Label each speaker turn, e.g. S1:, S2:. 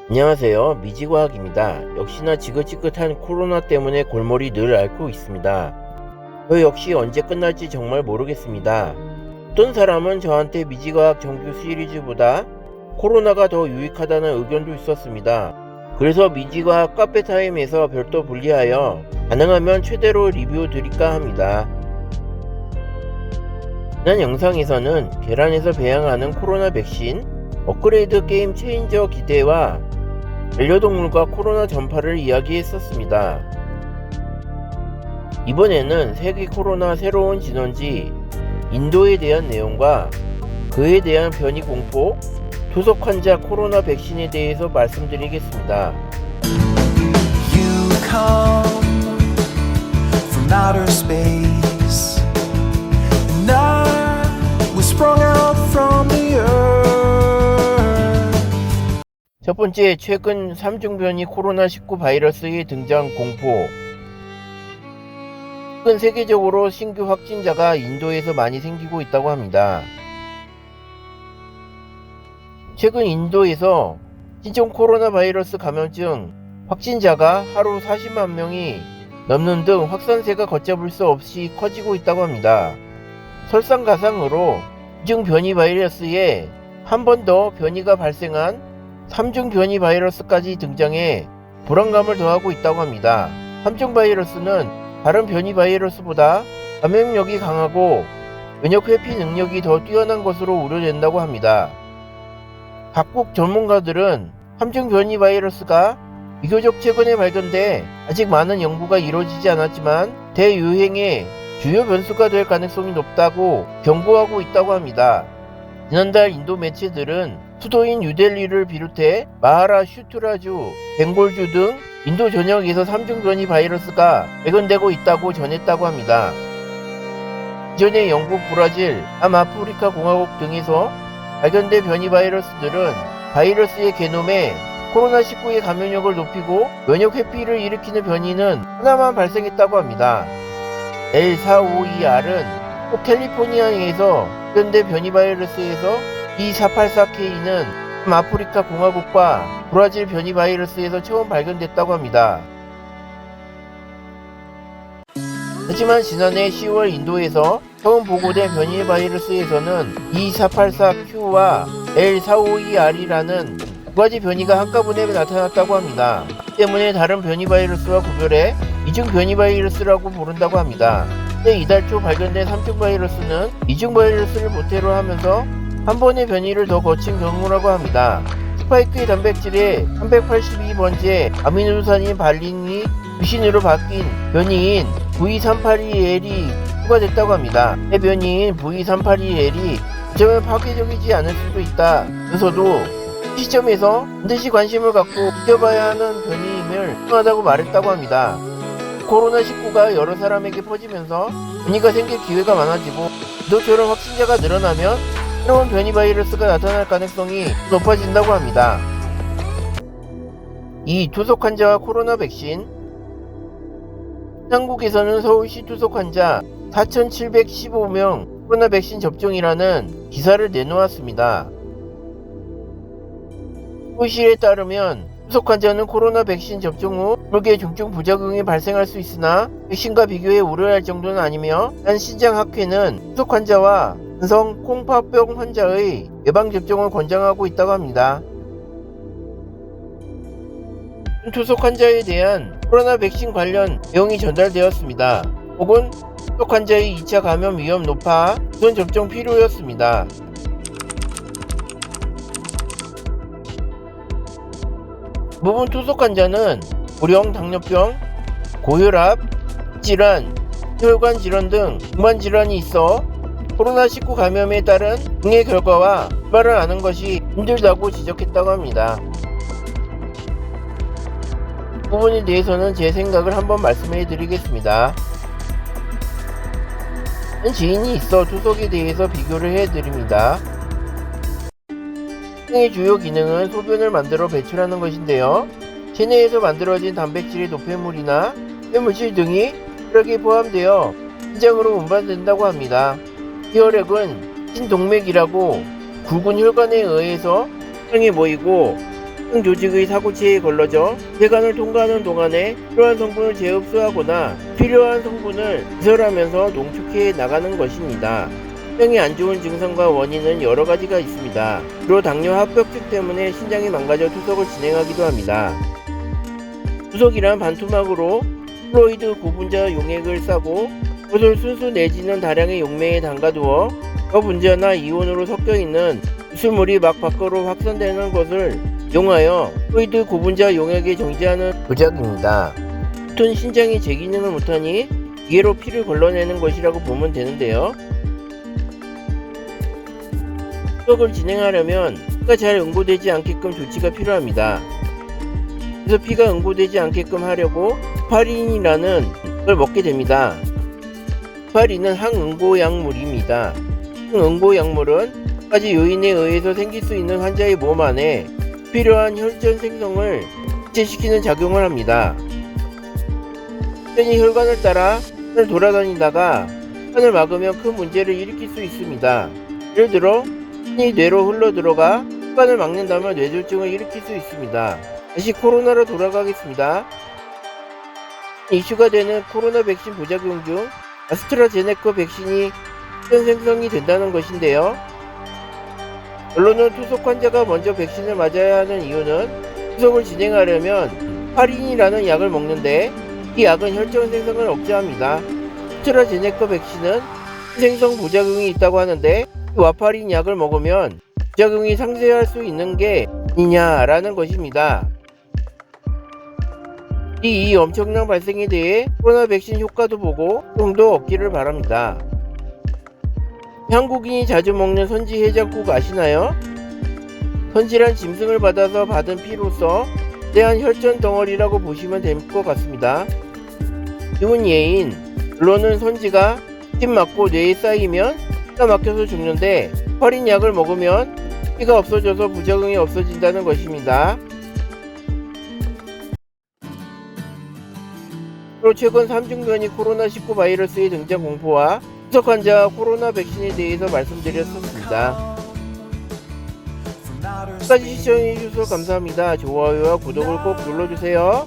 S1: 안녕하세요. 미지과학입니다. 역시나 지긋지긋한 코로나 때문에 골머리 늘 앓고 있습니다. 저 역시 언제 끝날지 정말 모르겠습니다. 어떤 사람은 저한테 미지과학 정규 시리즈보다 코로나가 더 유익하다는 의견도 있었습니다. 그래서 미지과학 카페타임에서 별도 분리하여 가능하면 최대로 리뷰 드릴까 합니다. 지난 영상에서는 계란에서 배양하는 코로나 백신, 업그레이드 게임 체인저 기대와 반려동물과 코로나 전파를 이야기했었습니다. 이번에는 세계 코로나 새로운 진원지 인도에 대한 내용과 그에 대한 변이 공포, 투석 환자 코로나 백신에 대해서 말씀드리겠습니다.
S2: You come from outer space, and I was sprung out from the earth.
S1: 첫 번째, 최근 3중 변이 코로나19 바이러스의 등장 공포. 최근 세계적으로 신규 확진자가 인도에서 많이 생기고 있다고 합니다. 최근 인도에서 신종 코로나 바이러스 감염증 확진자가 하루 40만 명이 넘는 등 확산세가 걷잡을 수 없이 커지고 있다고 합니다. 설상가상으로 2중 변이 바이러스에 한 번 더 변이가 발생한 3중 변이 바이러스까지 등장해 불안감을 더하고 있다고 합니다. 3중 바이러스는 다른 변이 바이러스보다 감염력이 강하고 면역 회피 능력이 더 뛰어난 것으로 우려된다고 합니다. 각국 전문가들은 3중 변이 바이러스가 비교적 최근에 발견돼 아직 많은 연구가 이루어지지 않았지만 대유행의 주요 변수가 될 가능성이 높다고 경고하고 있다고 합니다. 지난달 인도 매체들은 수도인 뉴델리를 비롯해 마하라슈트라주, 벵골주 등 인도 전역에서 3중 변이 바이러스가 발견되고 있다고 전했다고 합니다. 이전에 영국, 브라질, 남아프리카 공화국 등에서 발견된 변이 바이러스들은 바이러스의 게놈에 코로나19의 감염력을 높이고 면역 회피를 일으키는 변이는 하나만 발생했다고 합니다. L452R은 꼭 캘리포니아에서 발견된 변이 바이러스에서 E484K는 남아프리카 공화국과 브라질 변이 바이러스에서 처음 발견됐다고 합니다. 하지만 지난해 10월 인도에서 처음 보고된 변이 바이러스에서는 E484Q와 L452R이라는 두 가지 변이가 한꺼번에 나타났다고 합니다. 때문에 다른 변이 바이러스와 구별해 이중 변이 바이러스라고 부른다고 합니다. 근데 이달 초 발견된 3중 바이러스는 이중 바이러스를 모태로 하면서 한 번의 변이를 더 거친 경우라고 합니다. 스파이크의 단백질에 382번째 아미노산인 발린이 유신으로 바뀐 변이인 V382L이 추가됐다고 합니다. 새 변이인 V382L이 어쩌면 파괴적이지 않을 수도 있다. 그래서도 시점에서 반드시 관심을 갖고 지켜봐야 하는 변이임을 중요하다고 말했다고 합니다. 코로나19가 여러 사람에게 퍼지면서 변이가 생길 기회가 많아지고 인도처럼 확진자가 늘어나면 새로운 변이 바이러스가 나타날 가능성이 높아진다고 합니다. 이 투석 환자와 코로나 백신. 한국에서는 서울시 투석 환자 4,715명 코로나 백신 접종이라는 기사를 내놓았습니다. 서울시에 따르면 투석 환자는 코로나 백신 접종 후 모르게 중증 부작용이 발생할 수 있으나 백신과 비교해 우려할 정도는 아니며 한 신장학회는 투석 환자와 만성 콩팥병 환자의 예방접종을 권장하고 있다고 합니다. 투석 환자에 대한 코로나 백신 관련 내용이 전달되었습니다. 혹은 투석 환자의 2차 감염 위험 높아 우선 접종 필요였습니다. 대부분 투석 환자는 고령, 당뇨병, 고혈압, 질환, 혈관 질환 등 공반 질환이 있어 코로나19 감염에 따른 등의 결과와 출발을 아는 것이 힘들다고 지적했다고 합니다. 이 부분에 대해서는 제 생각을 한번 말씀해 드리겠습니다. 한 지인이 있어 투석에 대해서 비교를 해 드립니다. 의 주요 기능은 소변을 만들어 배출하는 것인데요. 체내에서 만들어진 단백질의 노폐물이나 폐물질 등이 혈액에 포함되어 신장으로 운반된다고 합니다. 이 혈액은 신동맥이라고 굵은 혈관에 의해서 혈관에 모이고 성 조직의 사고체에 걸러져 폐관을 통과하는 동안에 필요한 성분을 재흡수하거나 필요한 성분을 배설하면서 농축해 나가는 것입니다. 신장이 안 좋은 증상과 원인은 여러 가지가 있습니다. 주로 당뇨 합병증 때문에 신장이 망가져 투석을 진행하기도 합니다. 투석이란 반투막으로 플로이드 고분자 용액을 싸고 그것을 순수 내지는 다량의 용매에 담가두어 저분자나 이온으로 섞여있는 유수물이 막 밖으로 확산되는 것을 이용하여 플로이드 고분자 용액에 정지하는 조작입니다. 보통 신장이 제 기능을 못하니 기계로 피를 걸러내는 것이라고 보면 되는데요. 투석을 진행하려면 피가 잘 응고되지 않게끔 조치가 필요합니다. 그래서 피가 응고되지 않게끔 하려고 헤파린이라는 걸 먹게 됩니다. 헤파린은 항응고약물입니다. 항응고약물은 몇 가지 요인에 의해서 생길 수 있는 환자의 몸 안에 필요한 혈전 생성을 억제시키는 작용을 합니다. 혈전이 혈관을 따라 혈관을 돌아다니다가 혈관을 막으면 큰 문제를 일으킬 수 있습니다. 예를 들어 혈이 뇌로 흘러들어가 혈관을 막는다면 뇌졸중을 일으킬 수 있습니다. 다시 코로나로 돌아가겠습니다. 이슈가 되는 코로나 백신 부작용 중 아스트라제네카 백신이 혈전 생성이 된다는 것인데요. 결론은 투석 환자가 먼저 백신을 맞아야 하는 이유는 투석을 진행하려면 헤파린이라는 약을 먹는데 이 약은 혈전 생성을 억제합니다. 아스트라제네카 백신은 생성 부작용이 있다고 하는데 이 와파린 약을 먹으면 부작용이 상쇄할 수 있는 게 아니냐라는 것입니다. 이 엄청난 발생에 대해 코로나 백신 효과도 보고 도움도 얻기를 바랍니다. 한국인이 자주 먹는 선지 해장국 아시나요? 선지란 짐승을 받아서 받은 피로서 대한 혈전 덩어리라고 보시면 될 것 같습니다. 좋은 예인, 물론은 선지가 침 맞고 뇌에 쌓이면 피가 막혀서 죽는데 헤파린 약을 먹으면 피가 없어져서 부작용이 없어진다는 것입니다. 최근 3중 변이 코로나19 바이러스의 등장 공포와 투석 환자 코로나 백신에 대해서 말씀드렸습니다. 끝까지 시청해주셔서 감사합니다. 좋아요와 구독을 꼭 눌러주세요.